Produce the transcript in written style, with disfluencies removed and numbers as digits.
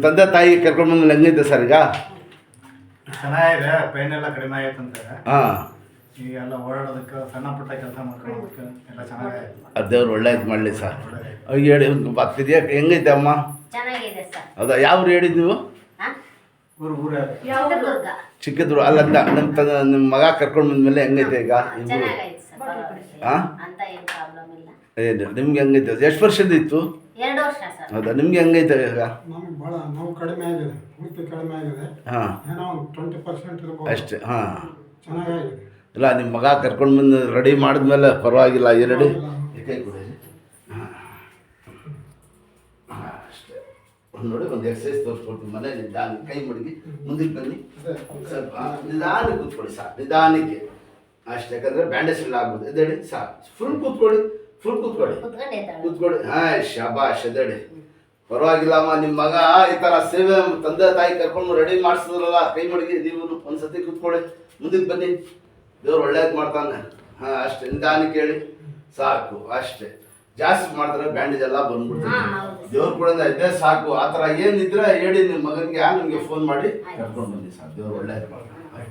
ತಂದೆ ತಾಯಿ ಕರ್ಕೊಂಡು ಬಂದ್ಮೇಲೆ ಹೆಂಗೈತೆ ಸರ್ ಈಗ? ಚೆನ್ನಾಗಿದೆ, ಪೈನ್ ಎಲ್ಲ ಕಡಿಮೆ ಆಗೈತೆ ಅಂತಾರೆ. ಹಾಂ, ಈಗೆಲ್ಲ ಓಡಾಡೋದಕ್ಕೆ, ಸಣ್ಣ ಪುಟ್ಟ ಕೆಲಸ ಮಾಡ್ಕೊಳ್ಳೋದಕ್ಕೆ ಎಲ್ಲ ಚೆನ್ನಾಗಿದೆ. ದೇವ್ರು ಒಳ್ಳೇದು ಮಾಡಲಿ ಸರ್. ಈಗ ಹೇಳಿ ಬರ್ತಿದ್ಯಾ, ಹೆಂಗೈತೆ ಅಮ್ಮ? ಚೆನ್ನಾಗಿದೆ ಸರ್. ಹೌದಾ, ಯಾವ್ರು ಹೇಳಿದ್ ನೀವು? ಊರೇ ಚಿತ್ರದುರ್ಗ. ಚಿಕ್ಕದ್ರು ಅಲ್ಲಂದ ನಿಮ್ಮ ಮಗ ಕರ್ಕೊಂಡು ಬಂದ್ಮೇಲೆ ಹೆಂಗೈತೆ ಈಗ? ಚೆನ್ನಾಗೈತೆ ಸರ್, ಪರವಾಗಿಲ್ಲ. ಹಾಂ, ಅಂತ ಏನು ಪ್ರಾಬ್ಲಮ್ ಇಲ್ಲ. ಏನು ನಿಮ್ಗೆ ಹೆಂಗೈತೆ? ಎಷ್ಟು ವರ್ಷದ ಇತ್ತು? 2 ವರ್ಷ ಸರ್. ಹೌದಾ, ನಿಮ್ಗೆ ಹೆಂಗೈತೆ ಈಗ? ನಮ್ಗೆ ಭಾಳ ನೋವು ಕಡಿಮೆ ಆಗಿದೆ, ಪೂರ್ತಿ ಕಡಿಮೆ ಆಗಿದೆ. ಹಾಂ, ಏನೋ ಒಂದು 20% ಇರ್ಬೋದು. ಅಷ್ಟೇ. ಹಾಂ, ಚೆನ್ನಾಗಿದೆ. ಇಲ್ಲ ನಿಮ್ಮ ಮಗ ಕರ್ಕೊಂಡು ಬಂದು ರೆಡಿ ಮಾಡಿದ್ಮೇಲೆ ಪರವಾಗಿಲ್ಲ. ಎರಡು ಕೈ ಕೊಡಿ. ಹಾಂ, ಅಷ್ಟೇ. ಒಂದು ನೋಡಿ, ಒಂದು ಎಕ್ಸಸೈಸ್ ತೋರಿಸ್ಕೊಡ್ತೀವಿ ಮನೇಲಿ. ನಿಧಾನ ಕೈ ಮಡಗಿ ಮುಂದಕ್ಕೆ ಬನ್ನಿ, ಸ್ವಲ್ಪ ನಿಧಾನಕ್ಕೆ ಕೂತ್ಕೊಳ್ಳಿ ಸಾಕು, ನಿಧಾನಕ್ಕೆ ಅಷ್ಟೇ. ಯಾಕಂದರೆ ಬ್ಯಾಂಡೇಜ್ ಎಲ್ಲ ಆಗ್ಬೋದು. ಎದ್ದೇಳಿ ಸಾಕು, ಫುಲ್ ಕೂತ್ಕೊಳ್ಳಿ, ಫುಲ್ ಕೂತ್ಕೊಳ್ಳಿ, ಕುತ್ಕೊಂಡೆ ಇದ್ದಾಳೆ. ಕೂತ್ಕೊಳ್ಳಿ. ಹಾಂ, ಶಾಬಾಷ್, ಎದ್ದೇಳಿ. ಪರವಾಗಿಲ್ಲಮ್ಮ, ನಿಮ್ಮ ಮಗ ಈ ಥರ ಸೇವೆ ತಂದೆ ತಾಯಿ ಕರ್ಕೊಂಡು ರೆಡಿ ಮಾಡಿಸಿದ್ರಲ್ಲ, ಕೈ ಮಡಗಿ ನೀವು ಒಂದ್ಸತಿ ಕೂತ್ಕೊಳ್ಳಿ, ಮುಂದಕ್ಕೆ ಬನ್ನಿ, ದೇವ್ರು ಒಳ್ಳೇದು ಮಾಡ್ತಾನೆ. ಹಾಂ, ಅಷ್ಟೇ, ನಿಧಾನಕ್ಕೆ ಹೇಳಿ ಸಾಕು, ಅಷ್ಟೇ. ಜಾಸ್ತಿ ಮಾಡಿದ್ರೆ ಬ್ಯಾಂಡೇಜ್ ಎಲ್ಲ ಬಂದ್ಬಿಡ್ತದೆ. ದೇವ್ರ ಕೂಡ ಇದ್ದೇ ಸಾಕು. ಆ ಥರ ಏನಿದ್ರೆ ಹೇಳಿ ನಿಮ್ಮ ಮಗನಿಗೆ, ನಿಮಗೆ ಫೋನ್ ಮಾಡಿ ಕರ್ಕೊಂಡು ಬನ್ನಿ ಸಾಕು, ದೇವ್ರು ಒಳ್ಳೇದು ಮಾಡ್ತಾನೆ.